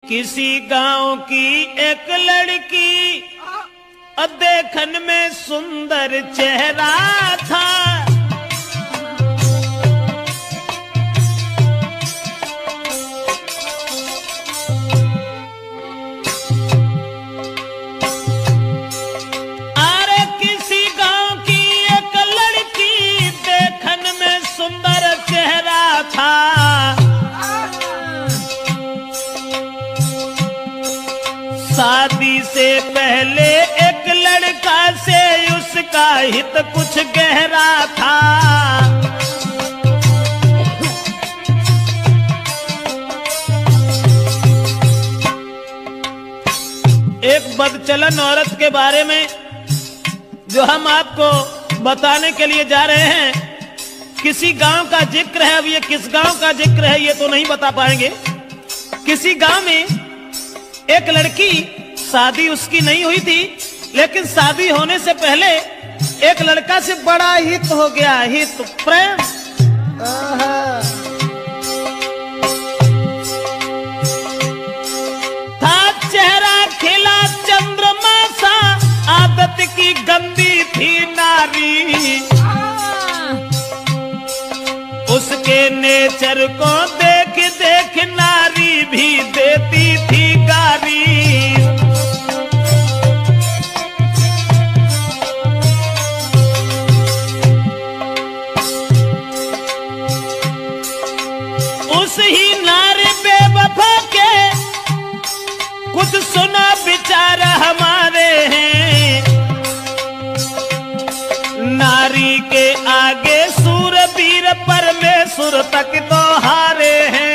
किसी गांव की एक लड़की देखन में सुंदर चेहरा था। अरे किसी गांव की एक लड़की देखन में सुंदर चेहरा था। शादी से पहले एक लड़का से उसका हित कुछ गहरा था। एक बदचलन औरत के बारे में जो हम आपको बताने के लिए जा रहे हैं, किसी गांव का जिक्र है। अब ये किस गांव का जिक्र है ये तो नहीं बता पाएंगे। किसी गांव में एक लड़की, शादी उसकी नहीं हुई थी, लेकिन शादी होने से पहले एक लड़का से बड़ा हित हो गया, हित प्रेम। था चेहरा खिला चंद्रमा सा, आदत की गंदी थी नारी। उसके नेचर को देख देख नारी भी देती थी गारी। उस ही नारी बेवफा के कुछ सुना विचार हमारे हैं। नारी के आगे सूरवीर परमेश्वर तक तो हारे हैं।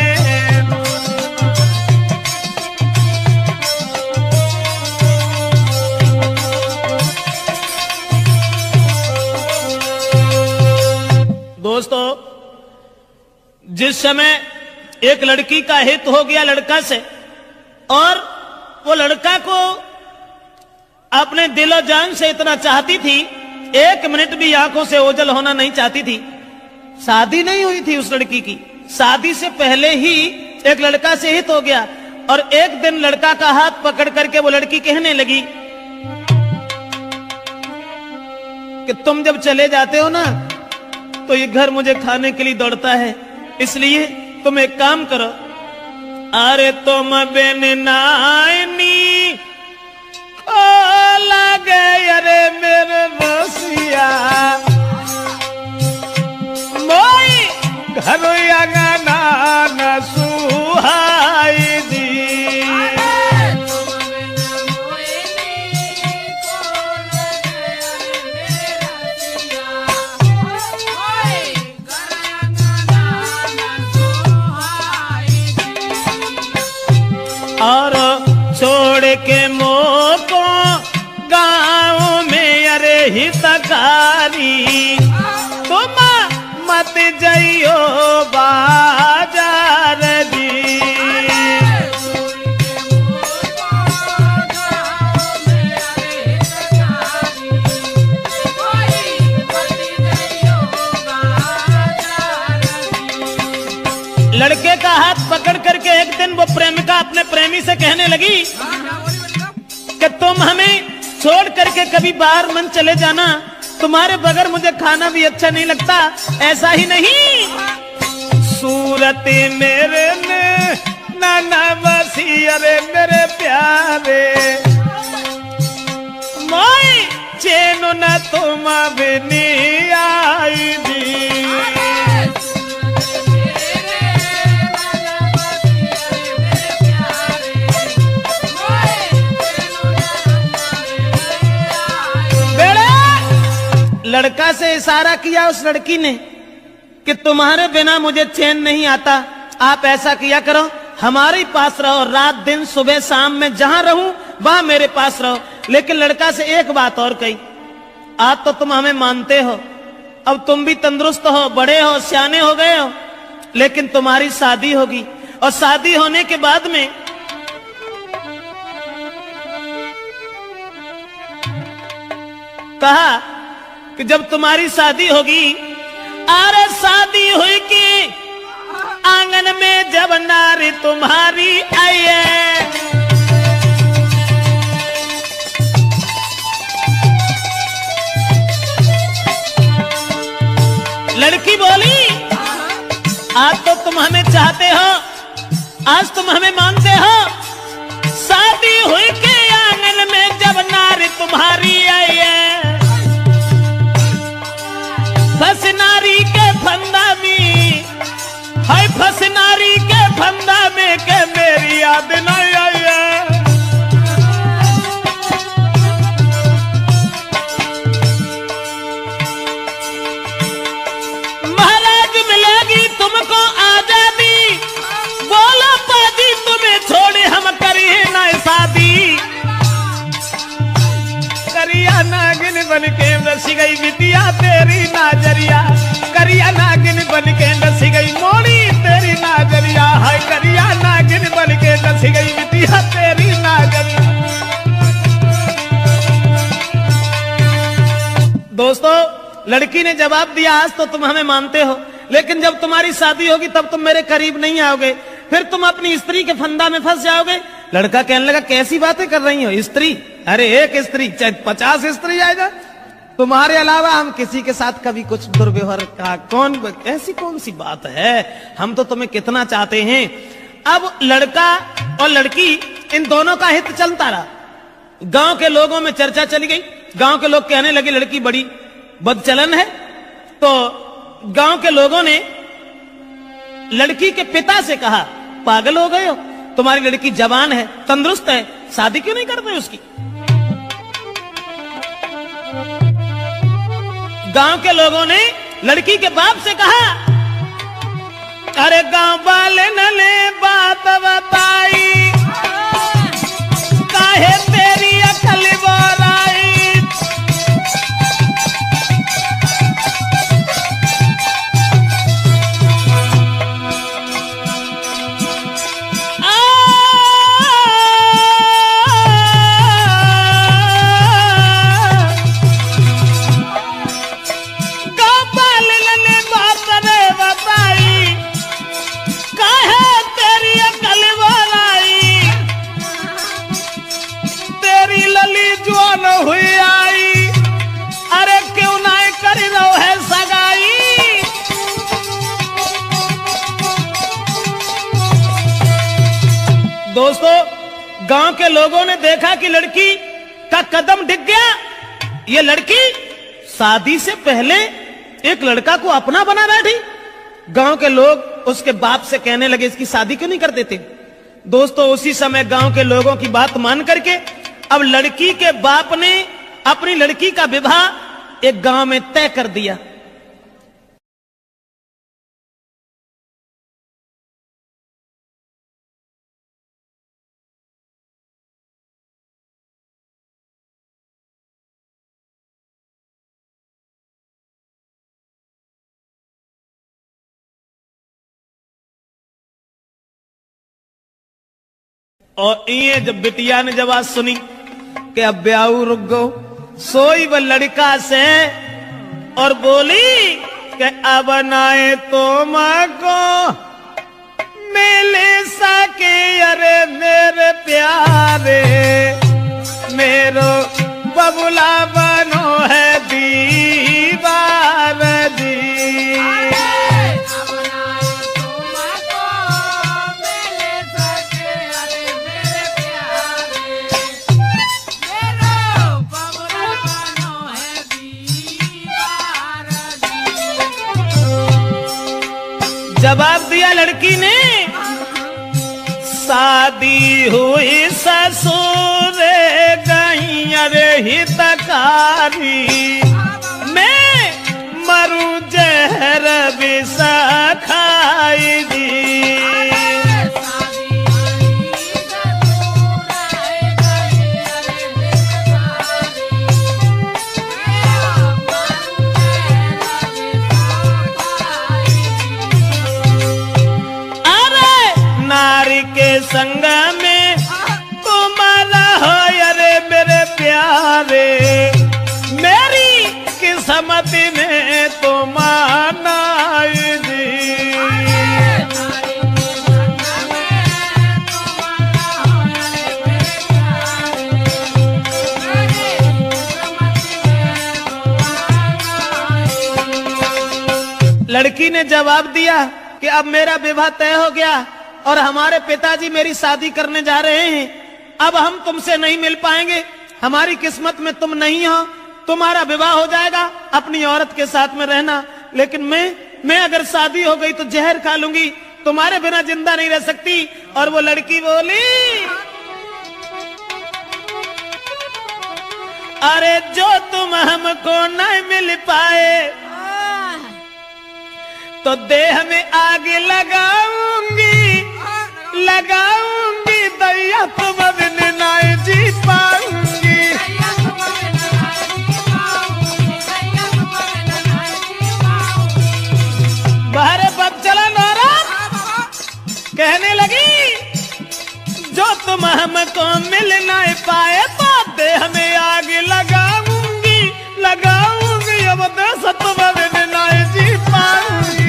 दोस्तों, जिस समय एक लड़की का हित हो गया लड़का से, और वो लड़का को अपने दिलो जान से इतना चाहती थी, एक मिनट भी आंखों से ओझल होना नहीं चाहती थी। शादी नहीं हुई थी उस लड़की की, शादी से पहले ही एक लड़का से हित हो गया। और एक दिन लड़का का हाथ पकड़ करके वो लड़की कहने लगी कि तुम जब चले जाते हो ना तो ये घर मुझे खाने के लिए दौड़ता है, इसलिए तुम एक काम करो। अरे तुम बिन नानी ओ लगे अरे मेरे रसिया, मोई घर अंगना न सुहाई दी। और छोड़ के मोको गाँव में अरे हितकारी, तुम मत जाइयो बाजार जी। लड़के का हाथ पकड़ करके एक दिन वो प्रेमिका अपने प्रेमी से कहने लगी कि तुम हमें छोड़ करके कभी बाहर मन चले जाना, तुम्हारे बगैर मुझे खाना भी अच्छा नहीं लगता। ऐसा ही नहीं, सूरत मेरे ने नाना बसी अरे मेरे प्यारे, मोई चैन न तुम बिनी आई दी। लड़का से इशारा किया उस लड़की ने कि तुम्हारे बिना मुझे चैन नहीं आता, आप ऐसा किया करो, हमारे पास रहो, रात दिन सुबह शाम में जहां रहूं वहां मेरे पास रहो। लेकिन लड़का से एक बात और कही, आज तो तुम हमें मानते हो, अब तुम भी तंदुरुस्त हो, बड़े हो, सियाने हो गए हो, लेकिन तुम्हारी शादी होगी, और शादी होने के बाद में कहा कि जब तुम्हारी शादी होगी, अरे शादी हुई कि आंगन में जब नारी तुम्हारी आई है, चाहते हो, आज तुम हमें मानते हो। शादी हुई के आंगन में जब नारी तुम्हारी आई है, फंस नारी के फंदा में, हाय फंस नारी के फंदा में के मेरी याद नहीं आई है। महाराज मिलेगी तुमको आजादी, बोलो पाजी तुम्हें छोड़े हम करिए ना शादी। करिया नागिन बन के रस गई बिटिया तेरी नाजरिया, करिया नागिन बन के रस गई मोड़ी तेरी नाजरिया, हाय करिया नागिन बन के रस गई बिटिया तेरी नाजरिया। दोस्तों, लड़की ने जवाब दिया, आज तो तुम हमें मानते हो, लेकिन जब तुम्हारी शादी होगी तब तुम मेरे करीब नहीं आओगे, फिर तुम अपनी स्त्री के फंदा में फंस जाओगे। लड़का कहने लगा, कैसी बातें कर रही हो? स्त्री? अरे एक स्त्री चाहे 50 स्त्री आएगा, तुम्हारे अलावा हम किसी के साथ कभी कुछ दुर्व्यवहार का ऐसी कौन सी बात है? हम तो तुम्हें कितना चाहते हैं। अब लड़का और लड़की इन दोनों का हित चलता रहा। गांव के लोगों में चर्चा चली गई, गांव के लोग कहने लगे लड़की बड़ी बदचलन है। तो गांव के लोगों ने लड़की के पिता से कहा, पागल हो गए हो, तुम्हारी लड़की जवान है, तंदुरुस्त है, शादी क्यों नहीं करते उसकी? गांव के लोगों ने लड़की के बाप से कहा, अरे गांव वाले ने बात बताई, काहे तेरी अकल बोलाई। हुई आई, अरे क्यों नहीं कर लो है सगाई। दोस्तों, गांव के लोगों ने देखा कि लड़की का कदम डिग गया। ये लड़की शादी से पहले एक लड़का को अपना बना बैठी। गांव के लोग उसके बाप से कहने लगे, इसकी शादी क्यों नहीं कर देते? दोस्तों, उसी समय गांव के लोगों की बात मान करके अब लड़की के बाप ने अपनी लड़की का विवाह एक गांव में तय कर दिया। और ये जब बिटिया ने जब आज सुनी कि अब ब्याह रुक गो, सोई वो लड़का से और बोली कि अब नाए तो माँ को मिल सके, अरे मेरे प्यारे मेरो बबुला बनो है दीवार जी। जवाब दिया लड़की ने, शादी हुई ससुर गई अरे हितकारी, मैं मरूं जहर विष खाई दी। संग में तुम्हारा हो अरे मेरे प्यारे, मेरी किस्मत में तुम आनाई जी। लड़की ने जवाब दिया, कि अब मेरा विवाह तय हो गया और हमारे पिताजी मेरी शादी करने जा रहे हैं, अब हम तुमसे नहीं मिल पाएंगे, हमारी किस्मत में तुम नहीं हो, तुम्हारा विवाह हो जाएगा, अपनी औरत के साथ में रहना, लेकिन मैं अगर शादी हो गई तो जहर खा लूंगी, तुम्हारे बिना जिंदा नहीं रह सकती। और वो लड़की बोली, अरे जो तुम हमको नहीं मिल पाए तो देह में आग लगाऊंगी, लगाऊंगी, दैया तुम बिन नहीं जी पाऊंगी। बाहर पग चला औरत कहने लगी, जो तुम हमको मिल नहीं पाए तो देह में आग लगाऊंगी, लगाऊंगी, अब देश तुम बिन नहीं जी पाऊंगी।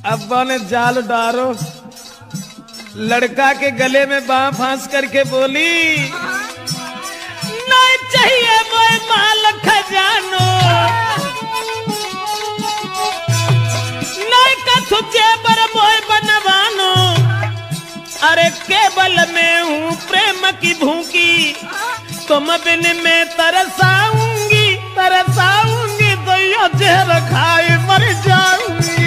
अब्बा ने जाल डारो, लड़का के गले में बांह फांस करके बोली, नहीं चाहिए मोए माल खजानो, नहीं कथु जेबर मोए बनवानो, अरे केवल मैं हूँ प्रेम की भूखी, तुम बिन में तरसाऊंगी, तरसाऊंगी, दैया जहर खाए मर जाऊंगी।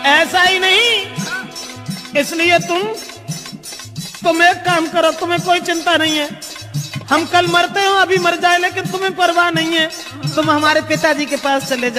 ऐसा ही नहीं, इसलिए तुम एक काम करो, तुम्हें कोई चिंता नहीं है, हम कल मरते हो, अभी मर जाए, लेकिन तुम्हें परवाह नहीं है, तुम हमारे पिताजी के पास चले जाओ।